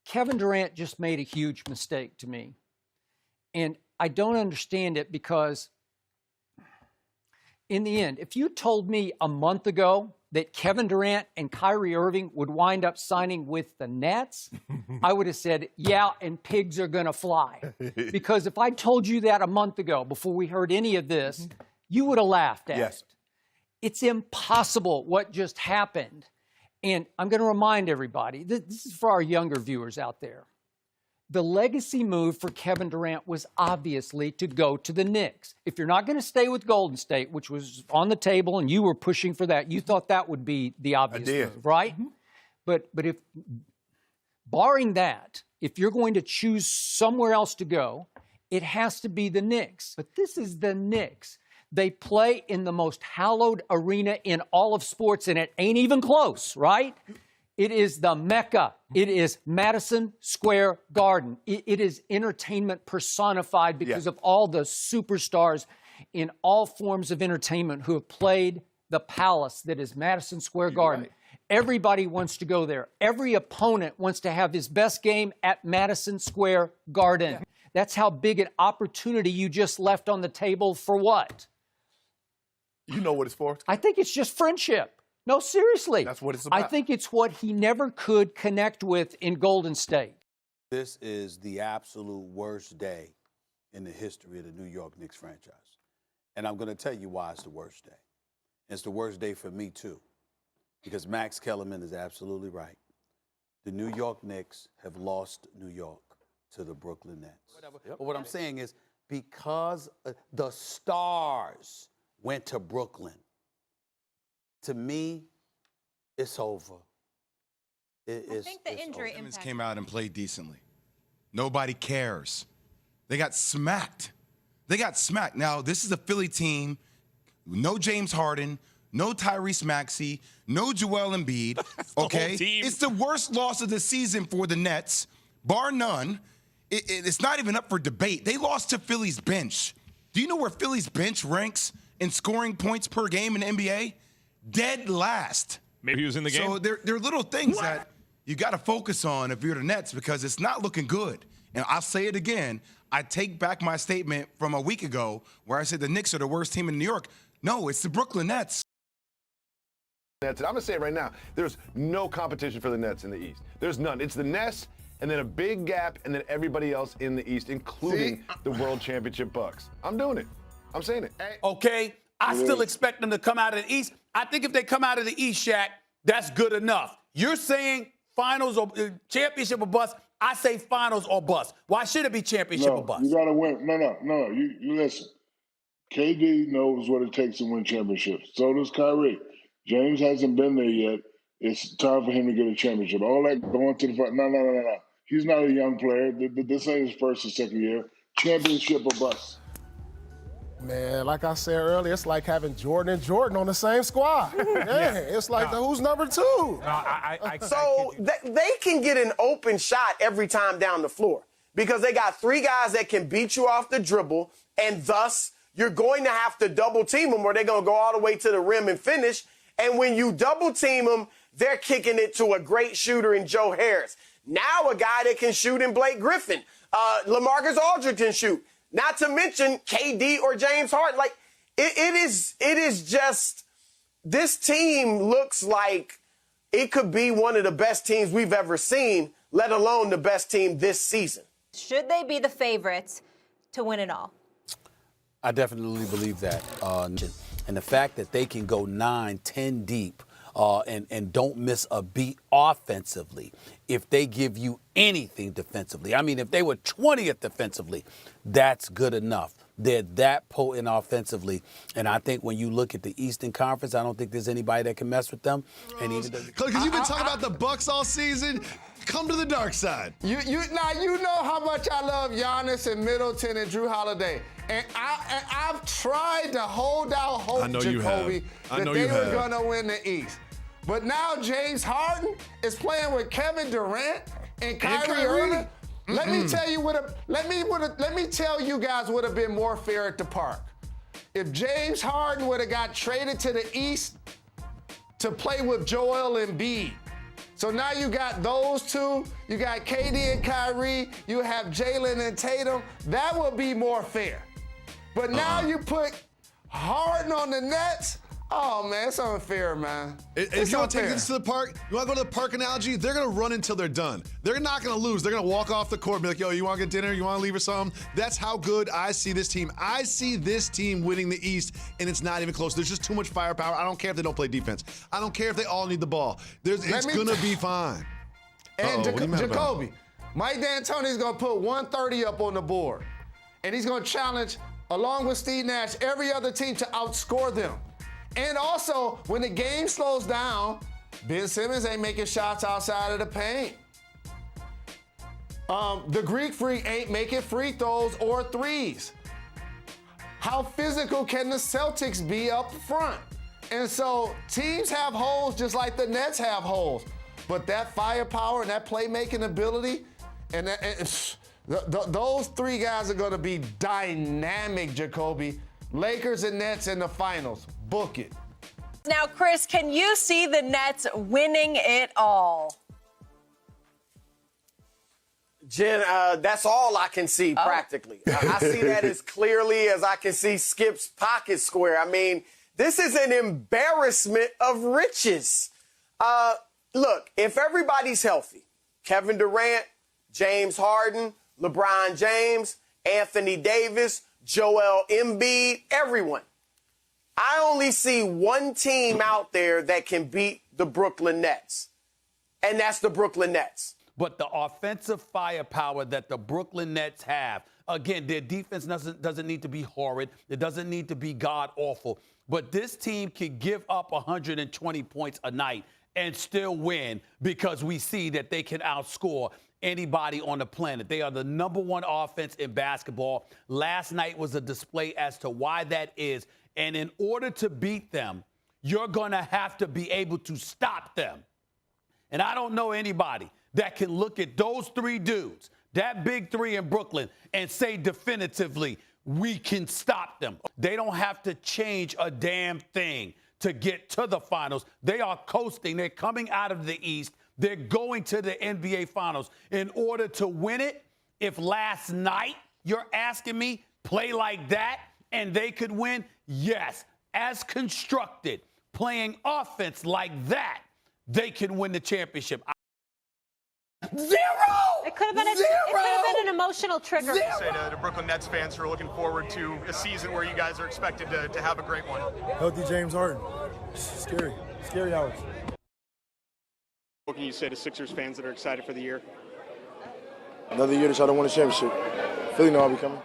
Kevin Durant just made a huge mistake to me. And I don't understand it because in the end, if you told me a month ago that Kevin Durant and Kyrie Irving would wind up signing with the Nets, I would have said, yeah, and pigs are going to fly. Because if I told you that a month ago, before we heard any of this, you would have laughed at it. It's impossible what just happened. And I'm going to remind everybody, this is for our younger viewers out there. The legacy move for Kevin Durant was obviously to go to the Knicks. If you're not going to stay with Golden State, which was on the table and you were pushing for that, you thought that would be the obvious move, right? But if, barring that, if you're going to choose somewhere else to go, it has to be the Knicks. But this is the Knicks. They play in the most hallowed arena in all of sports, and it ain't even close, right? It is the Mecca. It is Madison Square Garden. It is entertainment personified because of all the superstars in all forms of entertainment who have played the palace that is Madison Square Garden. Everybody wants to go there. Every opponent wants to have his best game at Madison Square Garden. That's how big an opportunity you just left on the table for what? You know what it's for? I think it's just friendship. No, seriously. That's what it's about. I think it's what he never could connect with in Golden State. This is the absolute worst day in the history of the New York Knicks franchise. And I'm going to tell you why it's the worst day. It's the worst day for me, too, because Max Kellerman is absolutely right. The New York Knicks have lost New York to the Brooklyn Nets. But what I'm saying is because the stars went to Brooklyn, to me, it's over. I think the injury impact came out and played decently. Nobody cares. They got smacked. Now, this is a Philly team. No James Harden, no Tyrese Maxey, no Joel Embiid. Okay? It's the worst loss of the season for the Nets, bar none. It's not even up for debate. They lost to Philly's bench. Do you know where Philly's bench ranks in scoring points per game in the NBA? Dead last. Maybe he was in the game. So there are little things that you got to focus on if you're the Nets because it's not looking good. And I'll say it again. I take back my statement from a week ago where I said the Knicks are the worst team in New York. No, it's the Brooklyn Nets. I'm going to say it right now. There's no competition for the Nets in the East. There's none. It's the Nets and then a big gap and then everybody else in the East, including the World Championship Bucks. I'm doing it. I'm saying it. Okay, I still expect them to come out of the East. I think if they come out of the East, Shaq, that's good enough. You're saying finals or championship or bust. I say finals or bust. Why should it be championship or bust? You got to win. No. You listen. KD knows what it takes to win championships. So does Kyrie. James hasn't been there yet. It's time for him to get a championship. All that going to the front. No. He's not a young player. This ain't his first or second year. Championship or bust. Man, like I said earlier, it's like having Jordan and Jordan on the same squad. It's like who's number two? They can get an open shot every time down the floor because they got three guys that can beat you off the dribble, and thus you're going to have to double team them or they're going to go all the way to the rim and finish. And when you double team them, they're kicking it to a great shooter in Joe Harris. Now a guy that can shoot in Blake Griffin. LaMarcus Aldridge can shoot. Not to mention KD or James Harden. Like, it is just, this team looks like it could be one of the best teams we've ever seen, let alone the best team this season. Should they be the favorites to win it all? I definitely believe that. And the fact that they can go 9-10 deep and don't miss a beat offensively if they give you anything defensively. I mean, if they were 20th defensively, that's good enough. They're that potent offensively. And I think when you look at the Eastern Conference, I don't think there's anybody that can mess with them. Because you've been talking about the Bucks all season. Come to the dark side. You know how much I love Giannis and Middleton and Drew Holiday. And I've tried to hold out hope, Jacoby, that they were going to win the East. But now James Harden is playing with Kevin Durant and Kyrie Irving. Let me tell you guys would have been more fair at the park. If James Harden would have got traded to the East to play with Joel Embiid So now you got those two. You got KD and Kyrie. You have Jalen and Tatum. That would be more fair. But now you put Harden on the Nets. Oh, man, it's unfair, man. If you want to take this to the park, you want to go to the park analogy, they're going to run until they're done. They're not going to lose. They're going to walk off the court and be like, yo, you want to get dinner? You want to leave or something? That's how good I see this team. I see this team winning the East, and it's not even close. There's just too much firepower. I don't care if they don't play defense. I don't care if they all need the ball. It's going to be fine. And Jacoby, Mike D'Antoni's going to put 130 up on the board, and he's going to challenge, along with Steve Nash, every other team to outscore them. And also, when the game slows down, Ben Simmons ain't making shots outside of the paint. The Greek Freak ain't making free throws or threes. How physical can the Celtics be up front? And so teams have holes just like the Nets have holes. But that firepower and that playmaking ability, and those three guys are going to be dynamic, Jacoby. Lakers and Nets in the finals. Book it. Now, Chris, can you see the Nets winning it all? Jen, that's all I can see practically. I see that as clearly as I can see Skip's pocket square. I mean, this is an embarrassment of riches. Look, if everybody's healthy, Kevin Durant, James Harden, LeBron James, Anthony Davis, Joel Embiid, everyone. I only see one team out there that can beat the Brooklyn Nets, and that's the Brooklyn Nets. But the offensive firepower that the Brooklyn Nets have, again, their defense doesn't need to be horrid. It doesn't need to be god-awful. But this team can give up 120 points a night and still win because we see that they can outscore anybody on the planet. They are the #1 offense in basketball. Last night was a display as to why that is. And in order to beat them, you're going to have to be able to stop them. And I don't know anybody that can look at those three dudes, that big three in Brooklyn, and say definitively, we can stop them. They don't have to change a damn thing to get to the finals. They are coasting. They're coming out of the East. They're going to the NBA Finals. In order to win it, if last night, you're asking me, play like that and they could win, yes, as constructed, playing offense like that, they can win the championship. Zero! It could have been an emotional trigger. Say to Brooklyn Nets fans who are looking forward to a season where you guys are expected to have a great one. Healthy James Harden. Scary hours. What can you say to Sixers fans that are excited for the year? Another year to try to win a championship. Philly know I'll be coming.